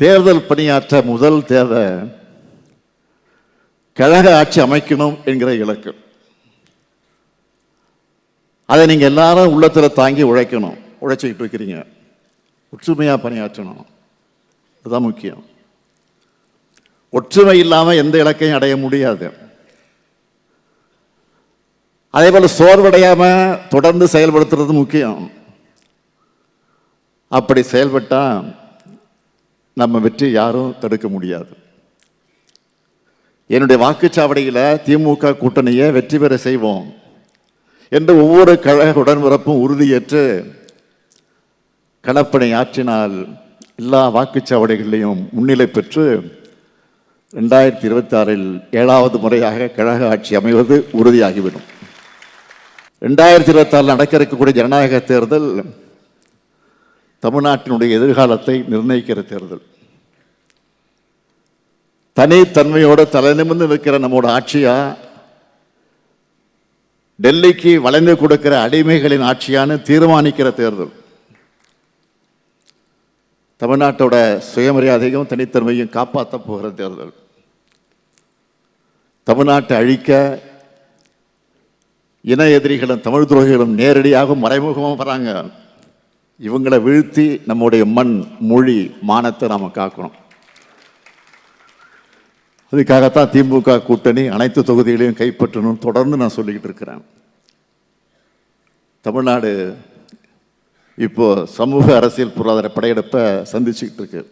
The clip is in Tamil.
தேர்தல் பணியாற்ற முதல் தேவை கழக ஆட்சி அமைக்கணும் என்கிற இலக்கு. அதை நீங்க எல்லாரும் உள்ளத்தில் தாங்கி உழைக்கணும். உழைச்சிக்கிட்டு இருக்கிறீங்க. ஒற்றுமையா பணியாற்றணும். அதுதான் முக்கியம். ஒற்றுமை இல்லாமல் எந்த இலக்கையும் அடைய முடியாது. அதே போல சோர்வடையாம தொடர்ந்து செயல்படுத்துறது முக்கியம். அப்படி செயல்பட்டா நம்ம வெற்றி யாரும் தடுக்க முடியாது. என்னுடைய வாக்குச்சாவடியில் திமுக கூட்டணியை வெற்றி பெற செய்வோம் என்று ஒவ்வொரு கழக உடன்பிறப்பும் உறுதியேற்று களப்பணி ஆற்றினால் எல்லா வாக்குச்சாவடிகளிலையும் முன்னிலை பெற்று 2026 7வது முறையாக கழக ஆட்சி அமைவது உறுதியாகிவிடும். 2026 நடக்க இருக்கக்கூடிய ஜனநாயக தேர்தல் தமிழ்நாட்டினுடைய எதிர்காலத்தை நிர்ணயிக்கிற தேர்தல். தனித்தன்மையோடு தலை நிமிர்ந்து நிற்கிற நம்மோட ஆட்சியா, டெல்லிக்கு வளைந்து கொடுக்கிற அடிமைகளின் ஆட்சியான்னு தீர்மானிக்கிற தேர்தல். தமிழ்நாட்டோட சுயமரியாதையும் தனித்தன்மையும் காப்பாற்ற போகிற தேர்தல். தமிழ்நாட்டை அழிக்க இன எதிரிகளும் தமிழ் துரோகிகளும் நேரடியாக மறைமுகமாக வராங்க. இவங்களை வீழ்த்தி நம்முடைய மண், மொழி, மானத்தை நாம காக்கணும். அதுக்காகத்தான் திமுக கூட்டணி அனைத்து தொகுதிகளையும் கைப்பற்றணும் தொடர்ந்து நான் சொல்லிக்கிட்டு இருக்கிறேன். தமிழ்நாடு இப்போ சமூக அரசியல் பொருளாதார படையெடுப்பை சந்திச்சுக்கிட்டு இருக்கு.